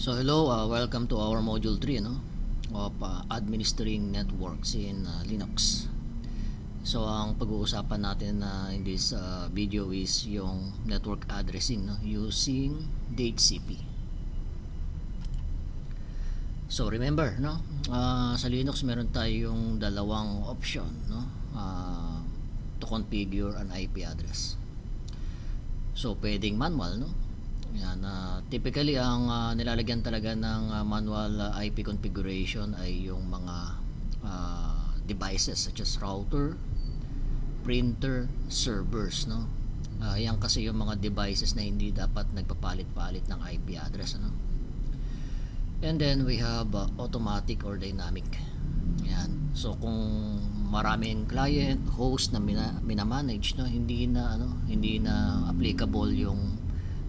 So hello, welcome to our module 3 of administering networks in Linux. So ang pag-uusapan natin in this video is yung network addressing using DHCP. So remember sa Linux meron tayong dalawang option to configure an IP address. So pwedeng manual Yan, typically ang nilalagyan talaga ng manual IP configuration ay yung mga devices such as router, printer, servers yan kasi yung mga devices na hindi dapat nagpapalit-palit ng IP address And then we have automatic or dynamic. Yan. So kung maraming client, host na minamanage hindi na applicable yung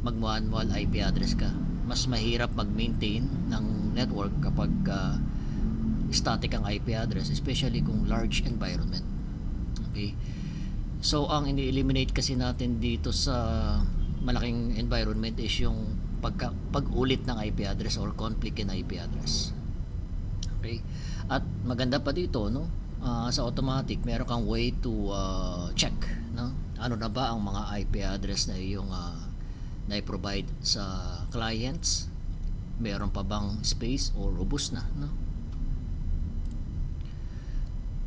mag-manual IP address ka. Mas mahirap mag-maintain ng network kapag static ang IP address, especially kung large environment. Okay? So ang ini-eliminate kasi natin dito sa malaking environment is yung pag-ulit ng IP address or conflict in IP address. Okay? At maganda pa dito sa automatic meron kang way to check ano na ba ang mga IP address na iyong na-provide sa clients, meron pa bang space or robust na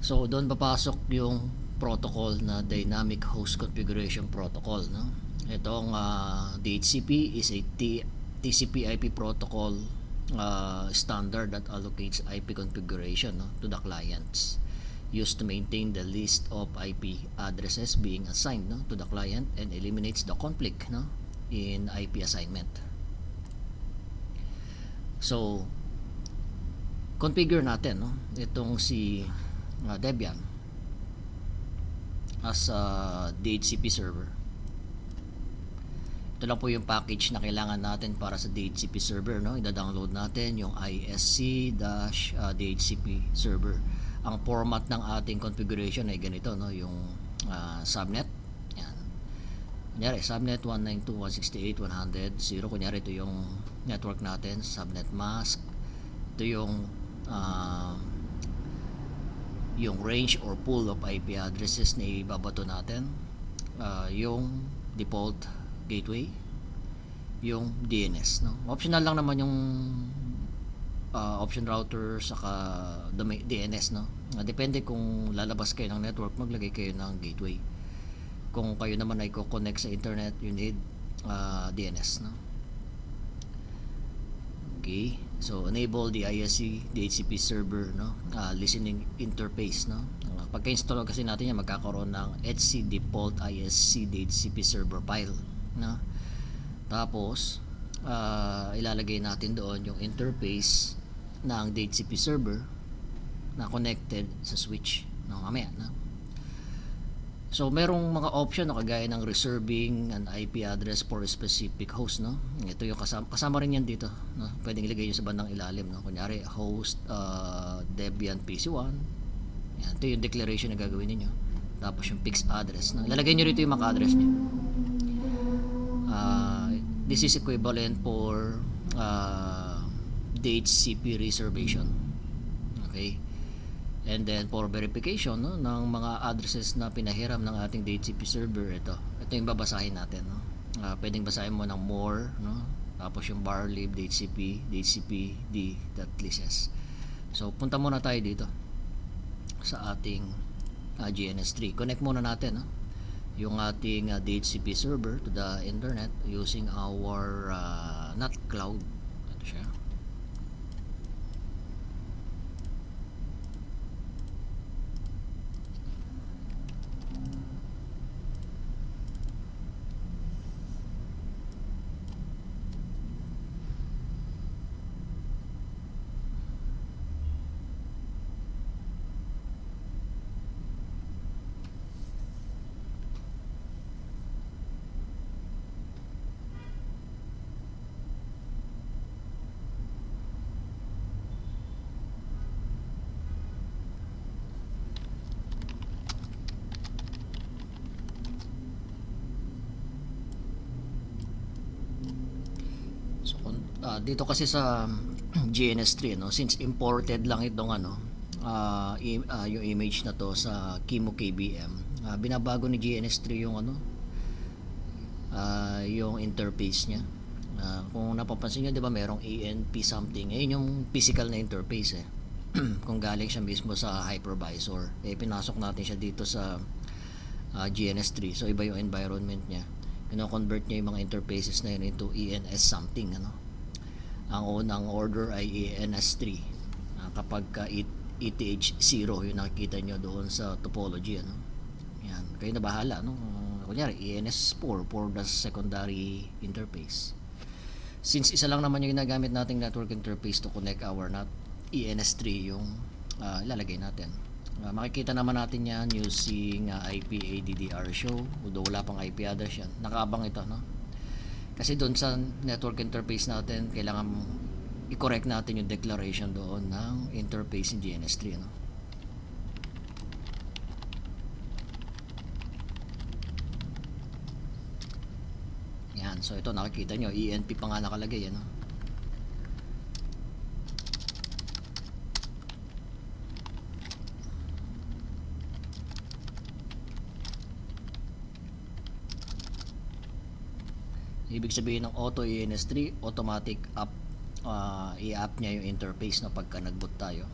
So doon papasok yung protocol na dynamic host configuration protocol Itong DHCP is a TCP/IP protocol standard that allocates IP configuration to the clients, used to maintain the list of IP addresses being assigned to the client and eliminates the conflict in IP assignment. So configure natin itong si Debian as a DHCP server. Ito lang po yung package na kailangan natin para sa DHCP server ida-download natin yung ISC-DHCP server. Ang format ng ating configuration ay ganito yung subnet. Kunyari, subnet 192.168.100.0. Kunyari, ito yung network natin, subnet mask. Ito yung range or pool of IP addresses na ibabato natin. Yung default gateway, yung DNS. Optional lang naman yung option router saka DNS. Depende kung lalabas kayo ng network, maglagay kayo ng gateway. Kung kayo naman ay connect sa internet, you need DNS Okay, so enable the ISC DHCP server listening interface pagka-install kasi natin yan, magkakaroon ng etc default ISC DHCP server file tapos ilalagay natin doon yung interface ng DHCP server na connected sa switch mamaya So merong mga option kagaya ng reserving an IP address for a specific host Ito yung kasama rin yan dito Pwedeng ilagay nyo sa bandang ilalim Kunyari host Debian PC1. Yan, ito yung declaration na gagawin niyo. Tapos yung fixed address Ilalagay nyo rito yung MAC address nyo. This is equivalent for DHCP reservation. Okay. And then for verification ng mga addresses na pinahiram ng ating DHCP server, ito yung babasahin natin pwedeng basahin mo ng more tapos yung barlib dhcpd.lists. So punta muna tayo dito sa ating GNS3. Connect muna natin yung ating DHCP server to the internet using our NAT cloud. Ito siya. Dito kasi sa GNS3, no, since imported lang itong yung image na to sa Kimo KBM, binabago ni GNS3 yung yung interface niya. Kung napapansin niyo, 'di ba, merong ANP something. Yung physical na interface eh. Kung galing siya mismo sa hypervisor, pinasok natin siya dito sa GNS3. So iba yung environment niya. Kino-convert niya yung mga interfaces na yun into ENS something, Ang unang order ay ENS3. Kapag ETH0 yung nakikita nyo doon sa topology, Yan, kayo na bahala, kunyari ENS4 for the secondary interface. Since isa lang naman yung ginagamit nating network interface to connect our ENS3 yung ilalagay natin. Makikita naman natin yan using IPADDR show, although wala pang IP address yan. Nakaabang ito, kasi doon sa network interface natin, kailangan i-correct natin yung declaration doon ng interface in GNS3, Yan, so ito nakikita nyo, ENP pa nga nakalagay, Ibig sabihin ng auto ENS3, automatic up, i-up niya yung interface pagka nag-boot tayo.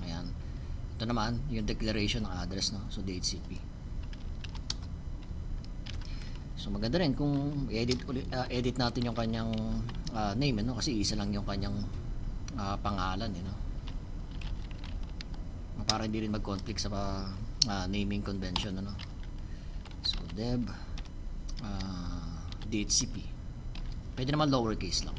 Ayan. Ito naman yung declaration ng address, so DHCP. So maganda rin kung edit natin yung kanyang name, kasi isa lang yung kanyang pangalan, para hindi rin mag-conflict sa naming convention, So dev DHCP. Pwede naman lowercase lang.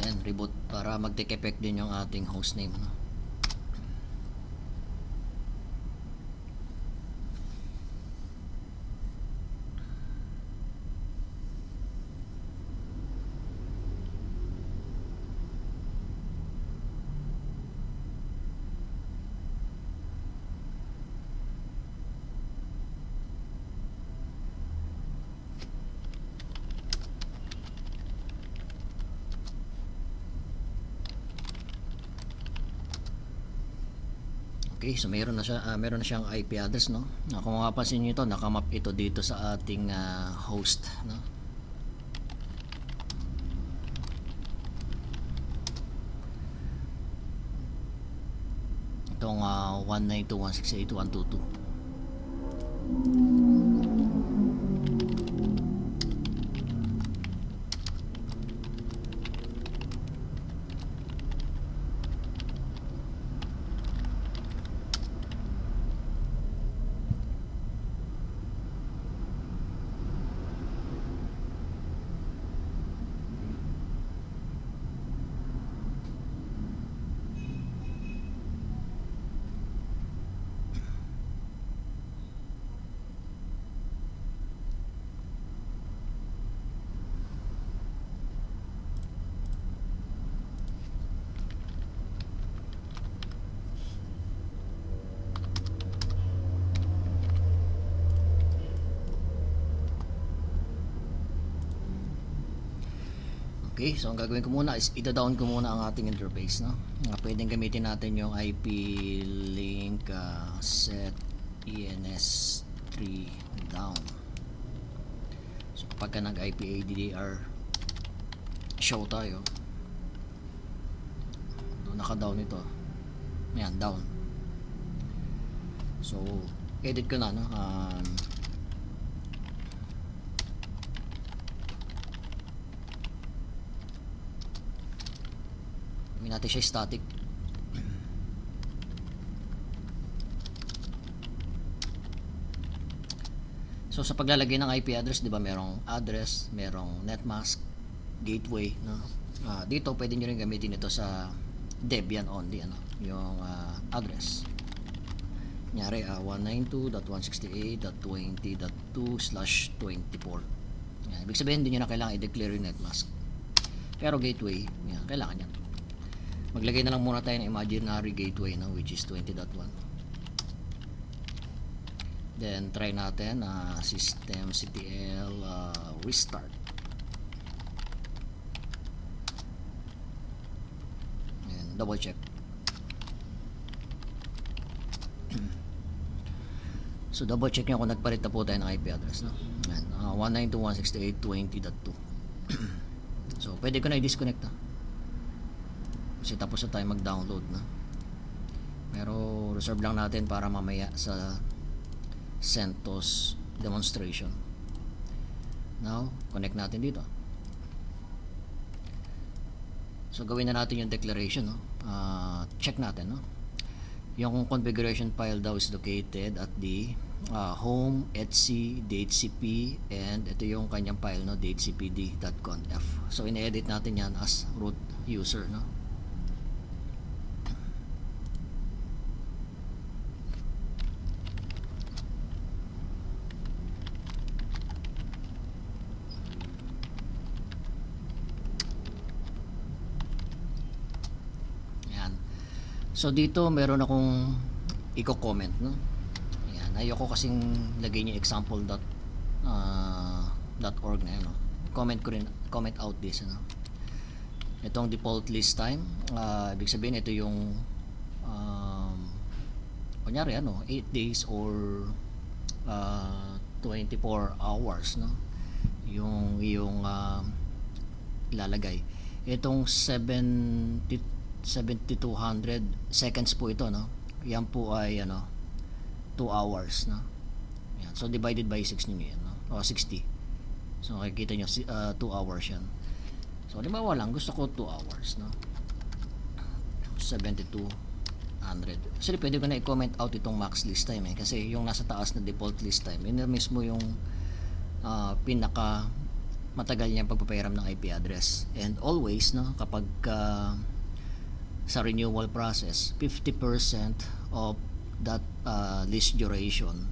Yan, reboot para mag-take effect din yung ating hostname, Okay, so meron na siyang IP address, kung mapapansin niyo ito, nakamap ito dito sa ating host, Itong 192.168.122. Okay, so ang gagawin ko muna is ida-down ko muna ang ating interface, pwedeng gamitin natin yung IP link set ENS3 down. So pagka nag IPADDR show tayo, naka-down ito. Ayan, down. So edit ko na, natin siya static. So sa paglalagay ng IP address, 'di ba, merong address, merong netmask, gateway, dito pwede niyo rin gamitin ito sa Debian only, yung address. Kunyari 192.168.20.2/24. Yan. Ibig sabihin, hindi nyo na kailangan i-declare yung netmask. Pero gateway, yan, kailangan yan. Maglagay na lang muna tayo ng imaginary gateway, no, which is 20.1. Then try natin systemctl restart. And double check. So double check nyo kung nagpalit na po tayo ng IP address, no? Yan, 192.168.20.2. So pwede ko na i-disconnect, no? Kasi tapos na tayo mag-download, no? Pero reserve lang natin para mamaya sa CentOS demonstration. Now, connect natin dito. So gawin na natin yung declaration, no? Check natin, no? Yung configuration file daw is located at the home etc dhcp, and ito yung kanyang file, no, dhcpd.conf. So ine-edit natin yan as root user, no? So dito meron akong i-comment, no? Ayan, ayoko kasing lagay niyo example.org na yun, no? Comment out this, no? Itong default list time, ibig sabihin ito yung kunyari 8 days or 24 hours, no? Yung ilalagay. Itong 7200 seconds po ito, no? Yan po ay 2 hours, no? Yan. So divided by 6 niyo yan, no? O 60. So makikita niyo 2 hours yan. So halimbawa lang gusto ko 2 hours, no? 7200. Actually pwede ko na i-comment out itong max list time, kasi yung nasa taas na default list time, yun na mismo yung pinaka matagal niyang pagpapahiram ng IP address. And always, no, kapag sa renewal process, 50% of that list duration,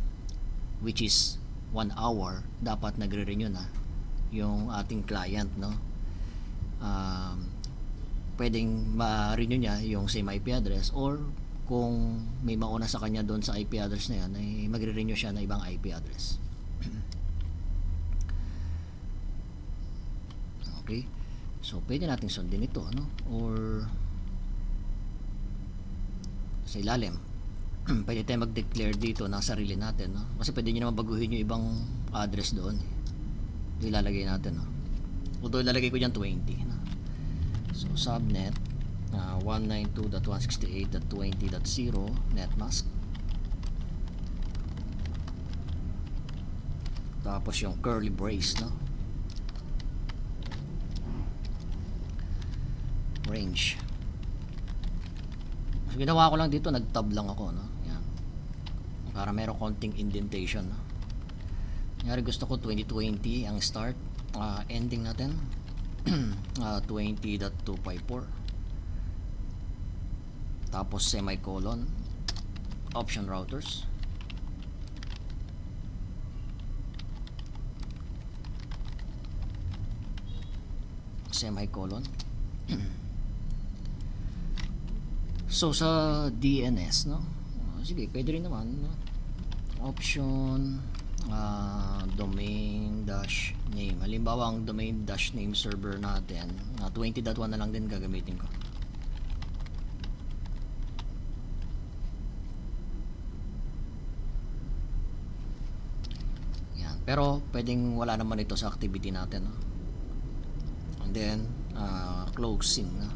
which is 1 hour, dapat nagre-renew na yung ating client, no? Pwedeng ma-renew niya yung same IP address, or kung may mauna sa kanya doon sa IP address na yan, ay magre-renew siya na ibang IP address. Okay, so pwede natin sundin ito, no? Or sa ilalim, pwede tayo mag-declare dito ng sarili natin, no? Kasi pwede nyo naman baguhin yung ibang address doon. Ito ilalagay natin, no? Although ilalagay ko dyan 20, no? So subnet 192.168.20.0 netmask, tapos yung curly brace, no? Range. So, ginawa ko lang dito, nag-tab lang ako, no? Yan. Para meron konting indentation, no? Kunyari gusto ko 2020 ang start, ending natin 20.254, tapos semicolon, option routers, semicolon. So sa DNS, no? Sige, pwede rin naman, no? Option domain dash name. Halimbawa ang domain dash name server natin 20.1 na lang din gagamitin ko. Yan. Pero pwedeng wala naman ito sa activity natin, no? And then closing, no?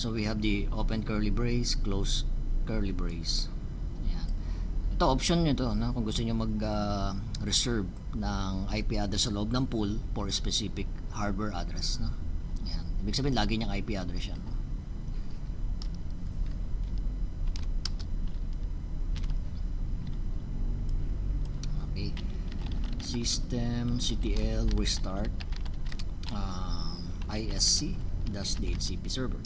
So we have the open curly brace, close curly brace. Yan. Ito option nyo to, no? Kung gusto nyo mag reserve ng IP address sa loob ng pool for a specific harbor address, no? Yan. Ibig sabihin lagi niyang IP address yan, no? Okay. Systemctl restart isc-dhcp server.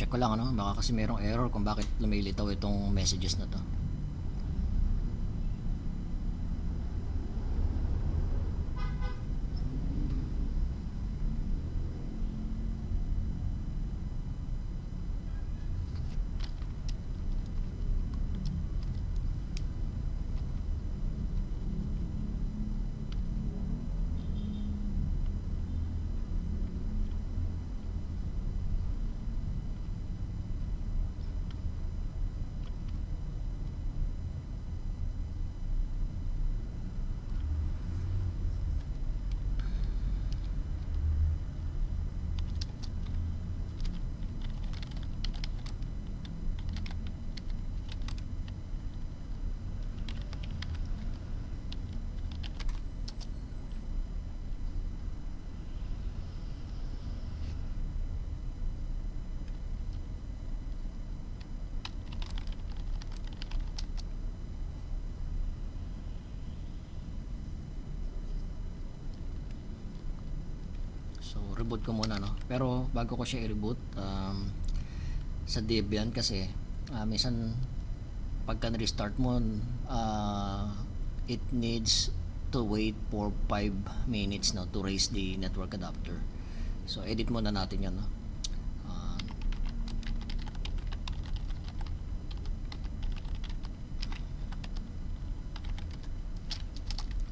Check ko lang, ano, baka kasi merong error kung bakit lumilitaw itong messages na to. So reboot ko muna, no, pero bago ko siya i-reboot, sa Debian kasi minsan pagka restart mo, it needs to wait for 5 minutes, no, to raise the network adapter. So edit muna natin yan, no.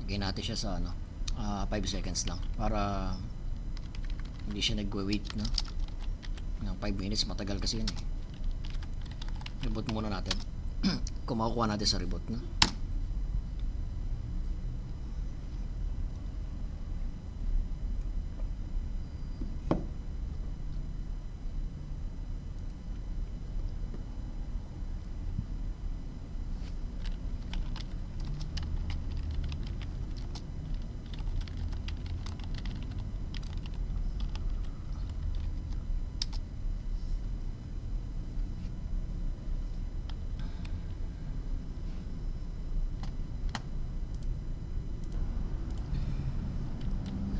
Lagyan natin siya sa 5 seconds lang para hindi siya nagwe-wait, no. Ng 5 minutes matagal kasi yun eh. Reboot muna natin. Kung makukuha natin sa reboot, no.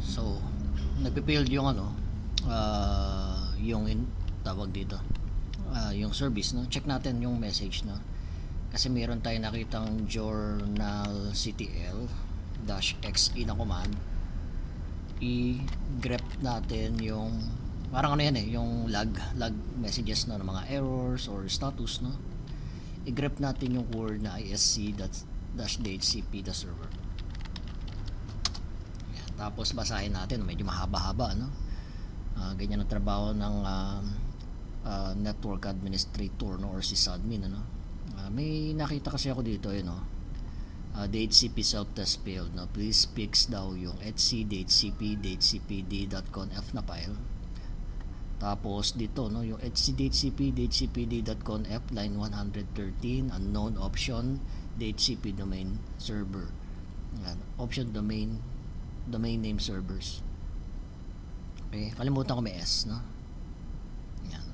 So nagpe-failed yung tawag dito, yung service, no. Check natin yung message, no, kasi meron tayong nakitang journal ctl-xe na command. I-grep natin yung parang yan yung log messages, no, ng mga errors or status, no. I-grep natin yung word na isc-dhcp the server. Tapos basahin natin, medyo mahaba-haba, no. Ganyan ang trabaho ng network administrator, no, or sysadmin, ano. May nakita kasi ako dito, DHCP self-test failed, no. Please fix daw yung etc.dhcp.dhcpd.conf na file. Tapos dito, no, yung etc.dhcpd.conf line 113 unknown option dhcp domain server. Yan, option domain name servers. Okay, kalimutan ko may S, no. Yan.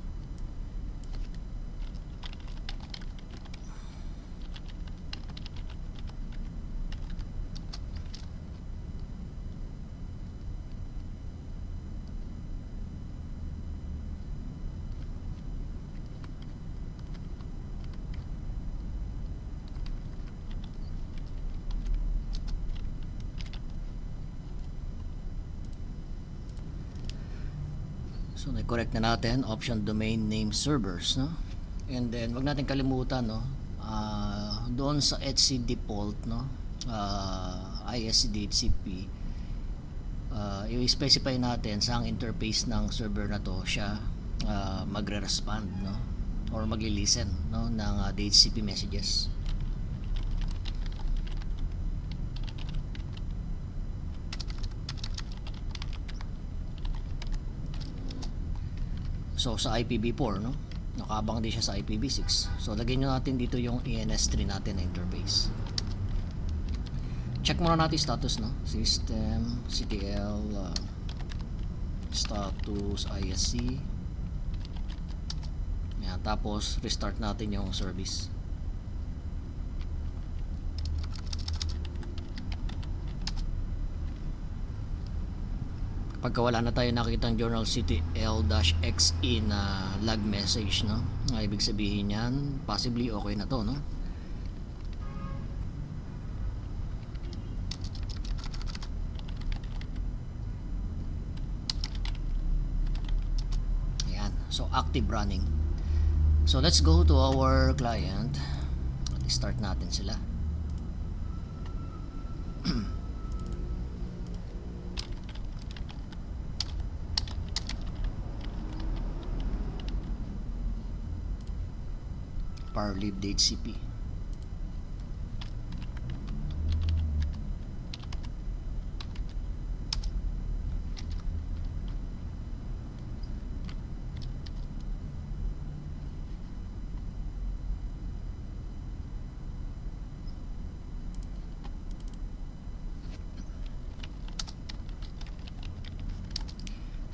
So na-correct na natin option domain name servers, no. And then wag natin kalimutan, no, doon sa etc default, no, isc.dhcp, i-specify natin sa ang interface ng server na to siya magre-respond, no, or magli-listen, no, ng dhcp messages. So sa IPv4, no, nakabang din siya sa IPv6. So lagyan nyo natin dito yung ENS3 natin na interface. Check muna natin status, no, system ctl status isc. Yan, tapos restart natin yung service. pagka wala na tayo nakitang journal CTL-XE na lag message, no? Ibig sabihin yan, possibly okay na to, no? Ayan, so active running. So let's go to our client at start natin sila. Parlib DHCP.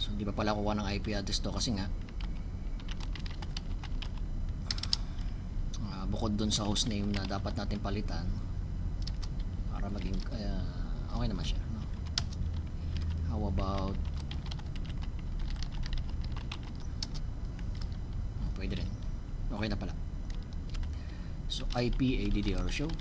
So hindi pa pala kuha ng IP address to kasi nga bukod dun sa hostname na dapat natin palitan para maging okay naman siya, no? How about pwede rin, okay na pala. So IP ADDR show.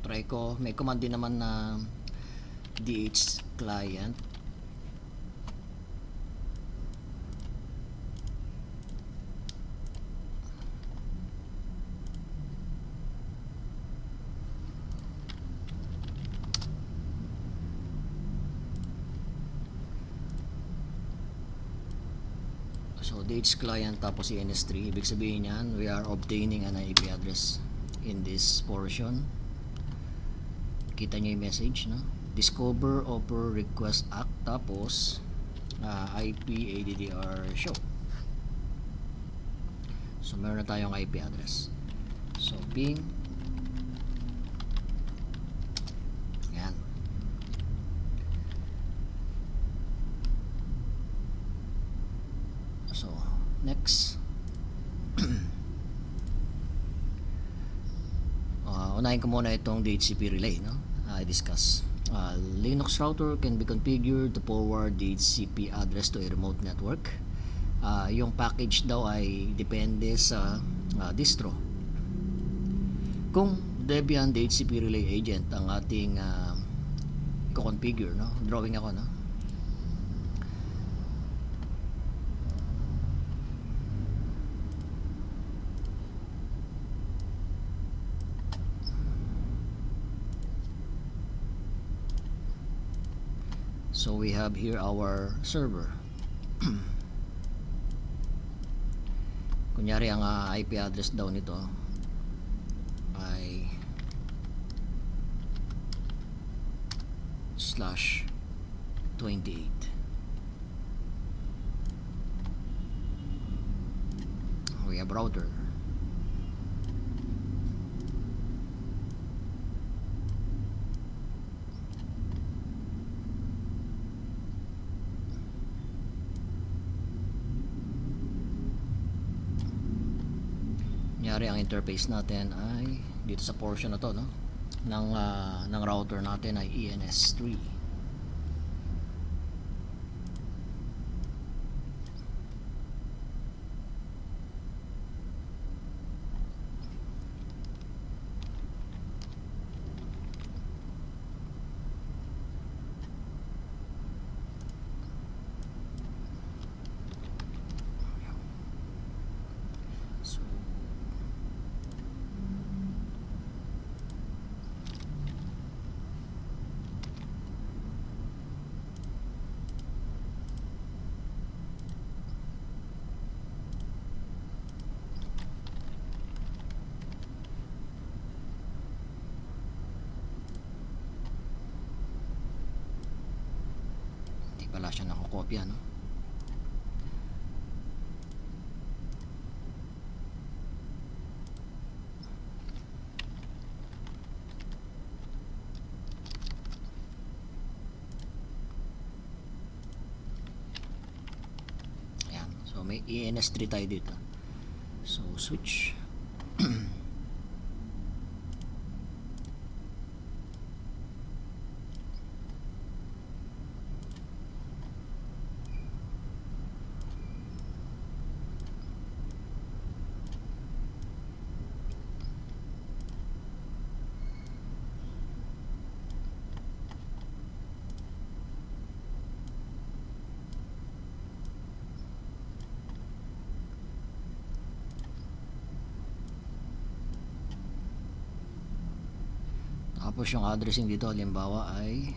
Try ko, may command din naman na DH client. So DH client tapos ENS3, ibig sabihin yan, we are obtaining an IP address in this portion. Kita nyo yung message, no? Discover Offer Request Act tapos IP ADDR show. So meron na tayong IP address. So ping. Ayan. So next. Unahin ko muna itong DHCP relay, no? I discuss. Linux router can be configured to forward DHCP address to a remote network. Yung package daw ay depende sa distro. Kung Debian DHCP relay agent ang ating i-configure, no? Drawing ako, no? So we have here our server. Kunyari ang IP address daw nito ay /28. We have router. Kunyari ang interface natin ay dito sa portion na to, no? ng router natin ay ENS3. Wala siya nakokopya, no? ENS3 tayo dito. So switch. Tapos yung addressing dito halimbawa ay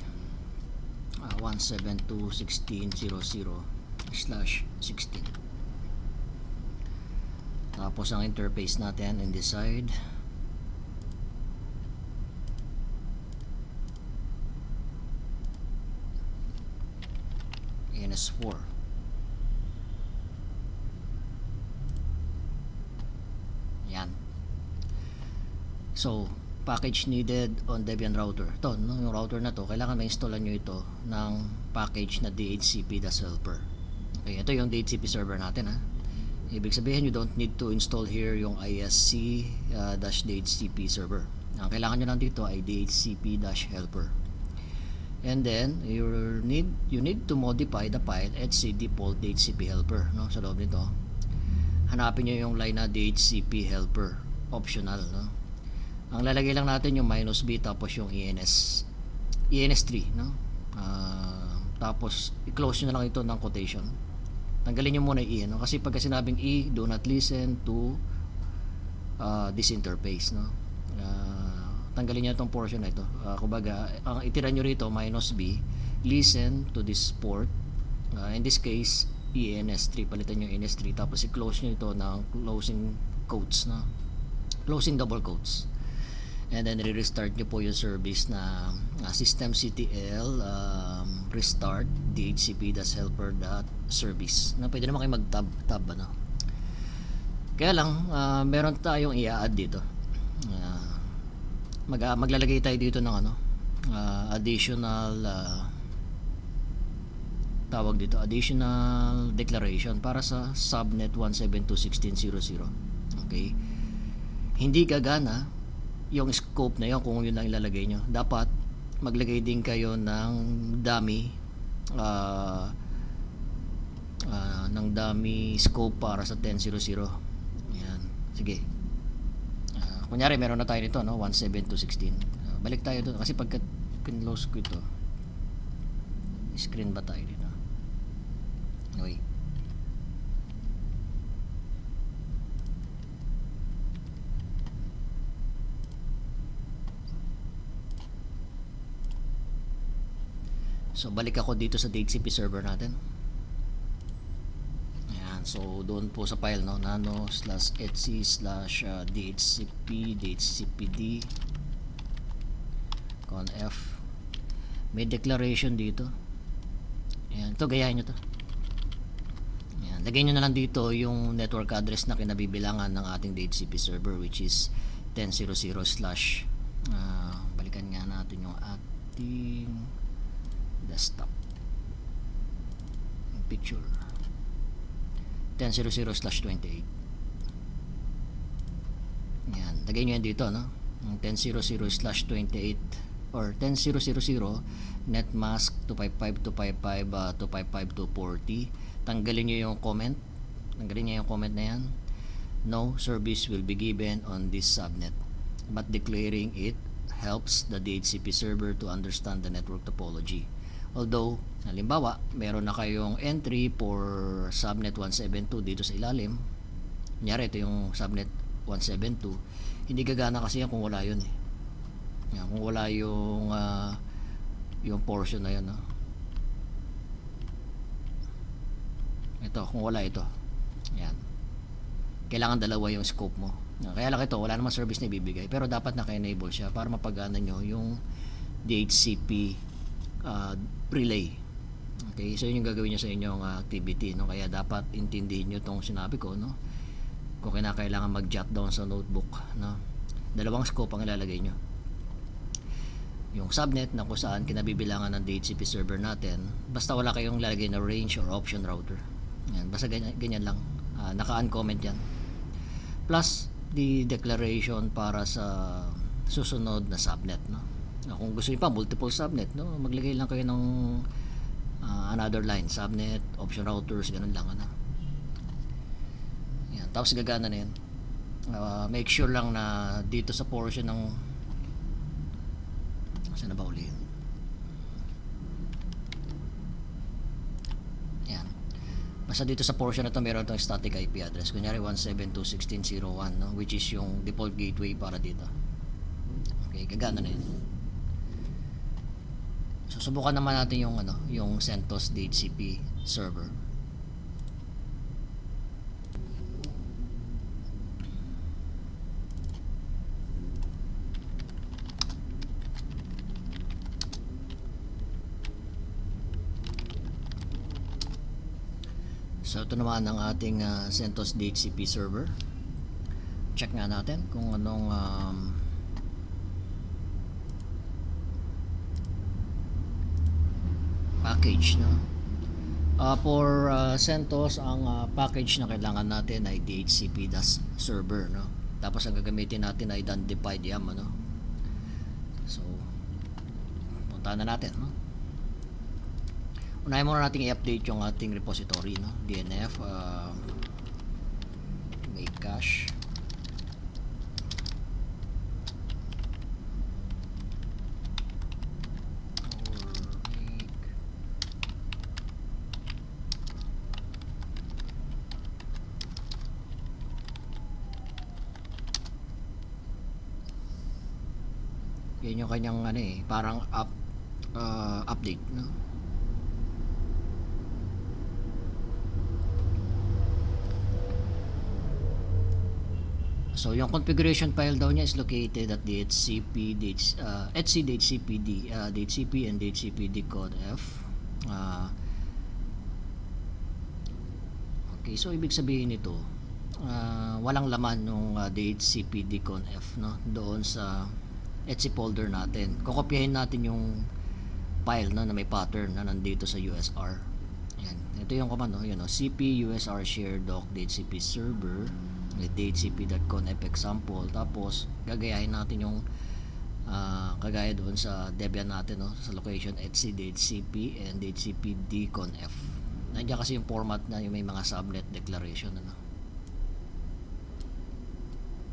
172.16.00/16. Tapos ang interface natin in this side ENS4. Yan. So package needed on Debian router. Ito, no, yung router na to, kailangan ma-installan nyo ito ng package na DHCP-helper. Okay, ito yung DHCP server natin, ha. Ibig sabihin, you don't need to install here yung ISC-DHCP server. Ang kailangan nyo lang dito ay DHCP-helper. And then, you need to modify the file etc default DHCP helper, no, sa loob nito. Hanapin nyo yung line na DHCP helper, optional, no. Ang lalagay lang natin yung -b tapos yung ENS3, no? Tapos i-close nyo na lang ito ng quotation. Tanggalin nyo muna E, no? Kasi pagka sinabing E, do not listen to this interface, no? Tanggalin nyo itong portion na ito. Kumbaga, ang itira nyo rito -b, listen to this port. In this case, ENS3, palitan nyo ENS3 tapos i-close nyo ito ng closing quotes, no? Closing double quotes. And then re-restart nyo po yung service na systemctl restart dhcp-helper.service, na pwede naman kayo mag-tab, ano. Kaya lang meron tayong i-add dito. Maglalagay tayo dito ng additional tawag dito, additional declaration para sa subnet 172.16.00. Okay, hindi gagana yung scope na yun kung yun lang ilalagay nyo. Dapat maglagay din kayo ng dummy scope para sa 10.00. Yan, sige. Kunyari meron na tayo nito, no, 172.16. Balik tayo doon kasi pagka close ko ito, screen ba tayo dito? Okay. So balik ako dito sa DHCP server natin. Ayan, so doon po sa file, no, nano/etc/dhcp/dhcpd conf. May declaration dito. Ayan, ito gayahin nyo to. Ayan, lagay nyo na lang dito yung network address na kinabibilangan ng ating DHCP server, which is 10.00/ balikan nga natin yung ating desktop picture 10.00/28. Yan, lagay nyo yan dito, no, 10.00/28 or 10.000 netmask 255.255.255.240. Tanggalin nyo yung comment, na yan. No service will be given on this subnet, but declaring it helps the DHCP server to understand the network topology. Although, halimbawa, meron na kayong entry for subnet 172 dito sa ilalim. Kunyari, ito yung subnet 172. Hindi gagana kasi yan kung wala yun, eh. Yan, kung wala yung portion na yun, no? Ito, kung wala ito. Yan. Kailangan dalawa yung scope mo. Kaya lang ito, wala namang service na ibibigay. Pero dapat naka-enable siya para mapagana nyo yung DHCP relay. Okay, so yun yung gagawin nyo sa inyong activity, no? Kaya dapat intindihin nyo itong sinabi ko, no? Kung kailangan mag-jot down sa notebook, no? Dalawang scope ang ilalagay nyo. Yung subnet na kung saan kinabibilangan ng DHCP server natin, basta wala kayong lalagay na range or option router. Yan, basta ganyan lang. naka-uncomment yan. Plus the declaration para sa susunod na subnet, no. Kung gusto niyo pa multiple subnet, no, maglagay lang kayo ng another line, subnet, option routers, ganun lang, ano. Yan, tapos gagana na yan. Make sure lang na dito sa portion ng saan na ba uli yun? Yan, basta dito sa portion na to meron itong static IP address, kunyari 172.16.01, no, which is yung default gateway para dito. Okay, gagana na yun. So subukan naman natin yung yung CentOS DHCP server. So ito naman ang ating CentOS DHCP server. Check nga natin kung anong package, no. For CentOS, ang package na kailangan natin ay DHCP-server, no. Tapos ang gagamitin natin ay undefined YAM, ano. So puntahan na natin, no. Unahin muna natin i-update yung ating repository, no. DNF make cache. Yan yung kanyang parang update, no. So yung configuration file daw niya is located at DHCP, etc DHCPD, DHCP and DHCPD-conf. Okay, so ibig sabihin nito, walang laman ng DHCPD-conf, no, doon sa etc folder natin. Kokopyahin natin yung file, no, na may pattern na nandito sa USR. Yan. Ito yung command, no, yun, no, cp usr share doc DHCP server with DHCP.conf example. Tapos gagayahin natin yung kagaya doon sa Debian natin, no, sa location etc DHCP and DHCPD-conf. Nandiyan kasi yung format na yung may mga subnet declaration, ano.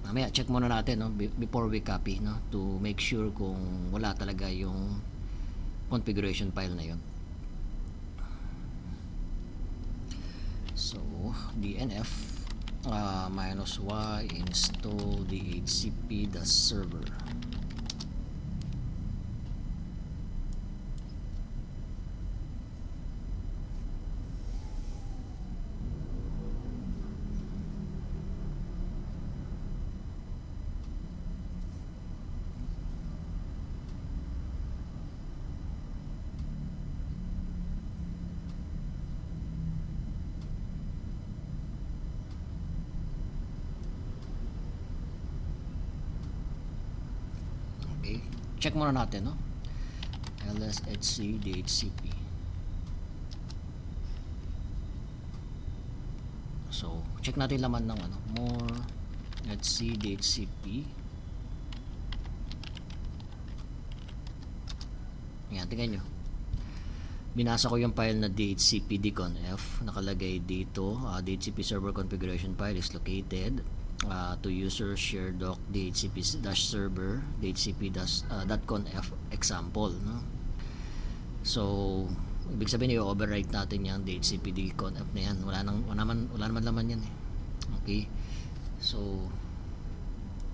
Mamaya check muna natin, no, before we copy, no, to make sure kung wala talaga yung configuration file na yun. So DNF -y install DHCP-server. Okay, check muna natin, no, lshc DHCP. So check natin laman ng more hc DHCP. Yan, tingnan nyo, binasa ko yung file na DHCPD-conf, nakalagay dito, DHCP server configuration file is located to user share doc DHCP-server DHCP-.conf example, no. So ibig sabihin i-overwrite natin yung DHCPD-conf na yan. Wala naman laman yan, Okay, so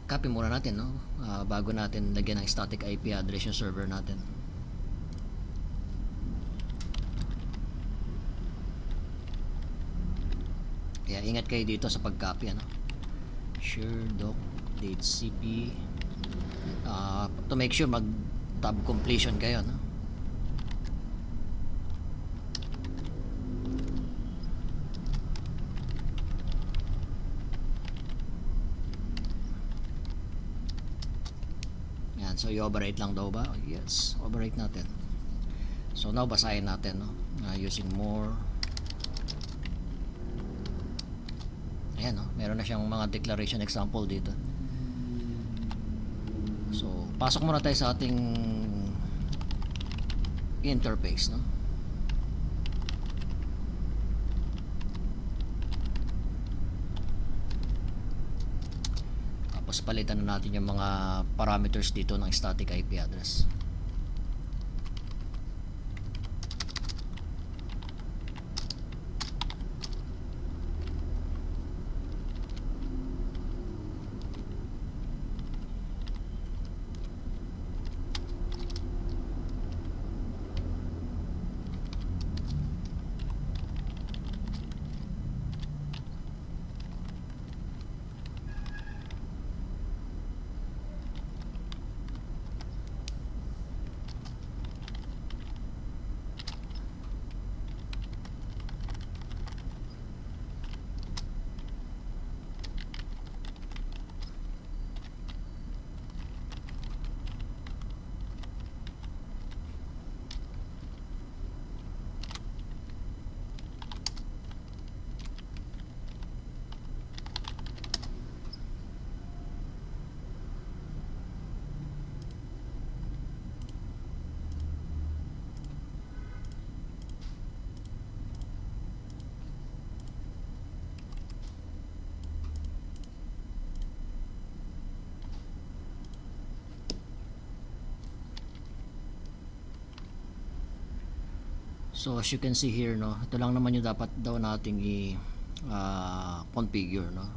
copy muna natin, no, bago natin lagyan ng static IP address yung server natin. Kaya ingat kayo dito sa pag-copy, share doc DHCP to make sure mag tab completion kayo, no. Yan, so i-overwrite lang daw ba? Yes, overwrite natin. So now basahin natin, no, using more Ayan, no? Meron na siyang mga declaration example dito. So, pasok muna tayo sa ating interface, no? Tapos palitan na natin yung mga parameters dito ng static IP address. So as you can see here, no, ito lang naman yung dapat daw nating configure, no.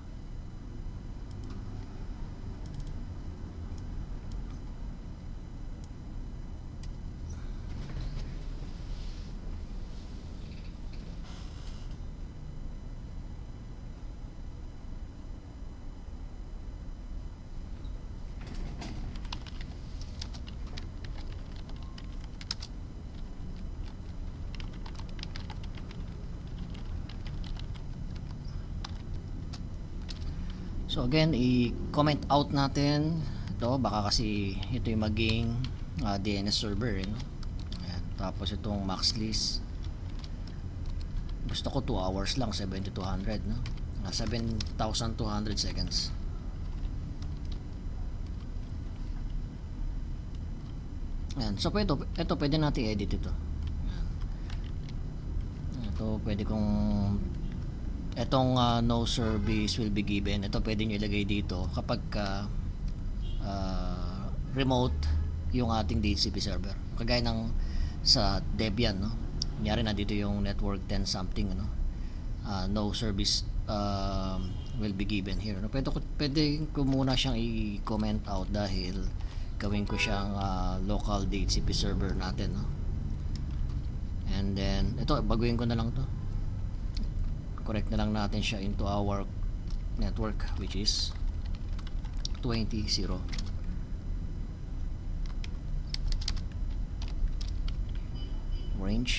So again, i-comment out natin ito, baka kasi ito yung maging DNS server, no? Ayan. Tapos itong max list, gusto ko 2 hours lang, 7200, no? 7,200 seconds. Ayan. So ito pwede natin edit ito. Ayan. Ito pwede kong etong no service will be given, ito pwede nyo ilagay dito kapag remote yung ating DHCP server, kagaya ng sa Debian, no? Kunyari na dito yung network 10 something, no? No service will be given here, no? Pwede ko muna siyang i-comment out dahil gawin ko siyang local DHCP server natin, no? And then ito, baguhin ko na lang to, correct na lang natin siya into our network, which is 20.0. Range.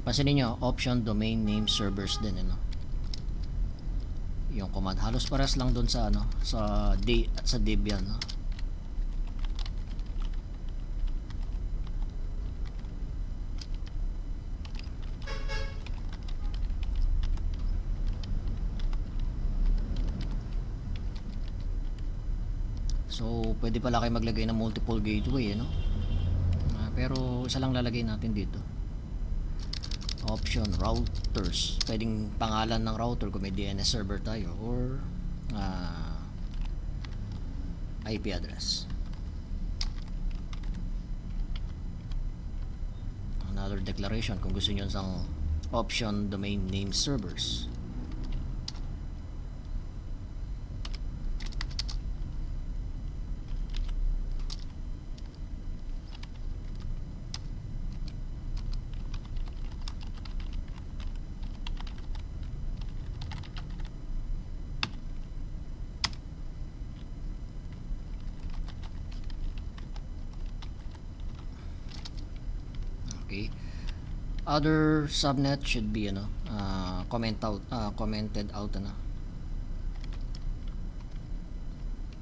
Pansinin nyo, option domain name servers din, ano? Yung command halos pares lang doon sa sa Debian, no? So, pwede pala kayo maglagay ng multiple gateway, no? Pero isa lang lalagay natin dito. Option routers. Pwedeng pangalan ng router kung may DNS server tayo, or IP address. Another declaration kung gusto niyo ng option domain name servers. Okay. Other subnet should be commented out,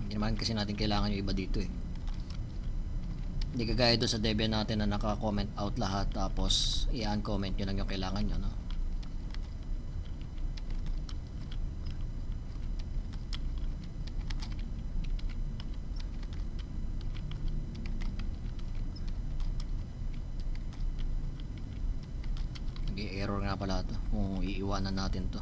hindi naman kasi natin kailangan yung iba dito, eh. Hindi kagaya doon sa Debian natin na naka-comment out lahat tapos i-uncomment nyo lang yung kailangan nyo, no? Nag-error nga pala to kung iiwanan natin to.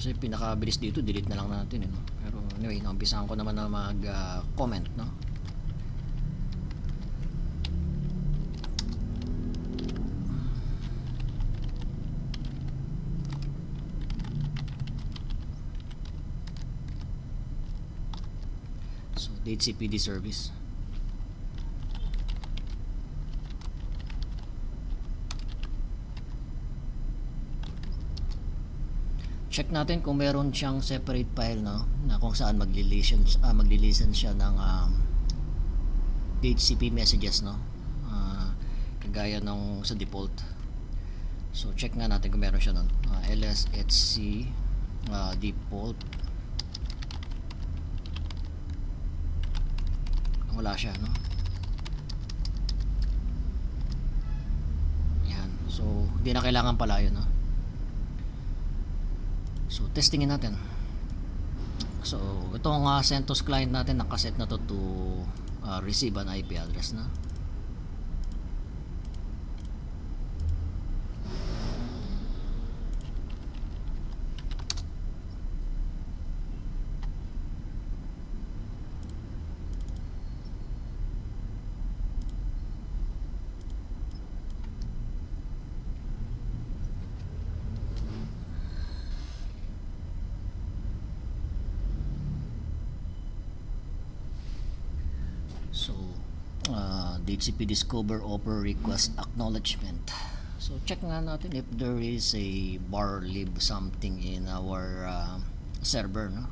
Kasi pinakabilis dito, delete na lang natin, no? Pero anyway, naumpisahan ko naman na mag-comment, no? So, DHCPD service. Check natin kung meron siyang separate file, no, na kung saan magli-listen siya ng DHCP messages, no, kagaya nung sa default. So check nga natin kung meron siya nun. LSHC default, wala siya, no. Yan, so hindi na kailangan pala yun, no. So, testingin natin. So, itong CentOS client natin, nakaset na to receive an IP address na. So, DHCP discover offer request acknowledgement. So, check nga natin if there is a bar lib something in our server, no?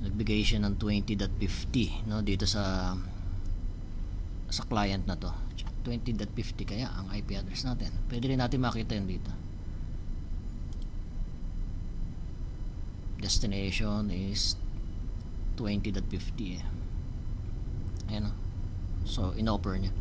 Nagbigay siya ng 20.50, no, dito sa client na to. 20.50 kaya ang IP address natin. Pwede rin natin makita yun dito. Destination is 20.50 eh. Ayan, no? So in-offer niya.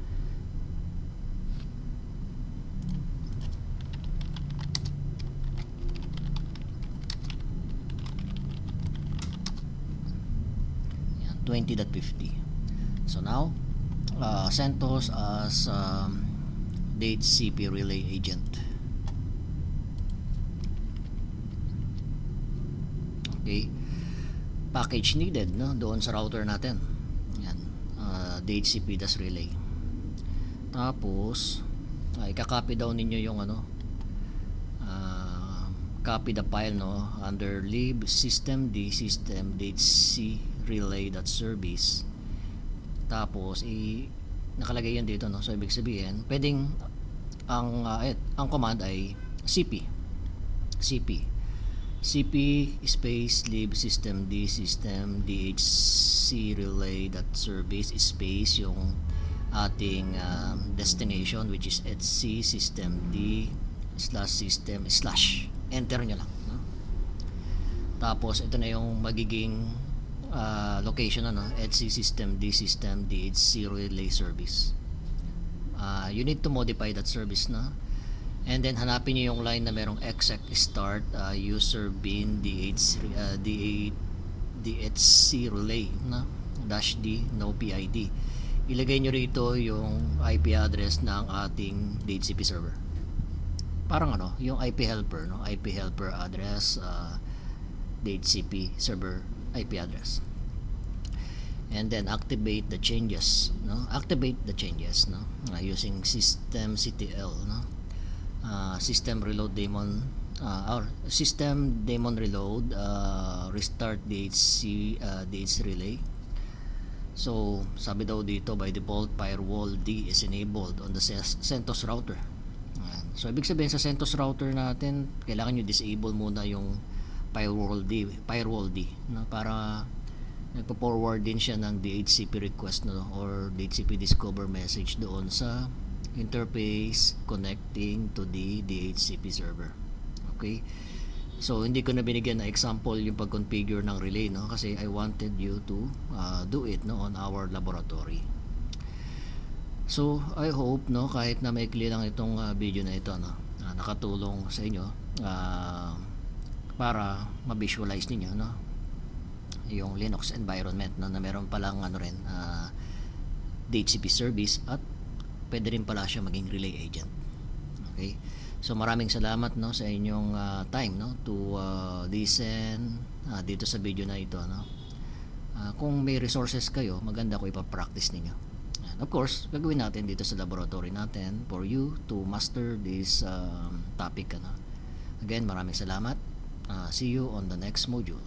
Ayan, 20.50. So now CentOS as DHCP relay agent. Okay, package needed, no, doon sa router natin. Yan, DHCP das relay. Tapos ika-copy daw ninyo yung copy the file, no, under lib system dhc relay.service. Tapos nakalagay yan dito, no. So ibig sabihin, pwedeng ang command ay cp space lib system dhc relay.service space yung ating destination, which is etc system d /system/ enter nyo lang, no? Tapos ito na yung magiging location, etc system d system dhc relay service. You need to modify that service na. And then hanapin niyo yung line na merong exec start user bin DHC relay na -d no PID. Ilagay nyo rito yung IP address ng ating DHCP server. Parang yung IP helper, no? IP helper address, DHCP server IP address. And then activate the changes, no? Activate the changes, no? Using systemctl, no? System reload daemon or system daemon reload, restart DHC relay. So, sabi daw dito, by default, firewall D is enabled on the CentOS router. Ayan. So, ibig sabihin sa CentOS router natin, kailangan nyo disable muna yung firewall D, no? Para nagpo-forward din siya ng DHCP request, no? Or DHCP discover message doon sa interface connecting to the DHCP server. Okay? So, hindi ko na binigyan na example yung pag-configure ng relay, no? Kasi I wanted you to do it, no, on our laboratory. So, I hope, no, kahit na maikli lang itong video na ito, no, nakatulong sa inyo para ma-visualize ninyo, no, yung Linux environment, no, na meron palang DHCP service at pwede rin pala siya maging relay agent. Okay? So maraming salamat, no, sa inyong time, no, to listen dito sa video na ito, no. Kung may resources kayo, maganda ko ipa-practice ninyo. And of course, gagawin natin dito sa laboratory natin for you to master this topic, ano. Again, maraming salamat. See you on the next module.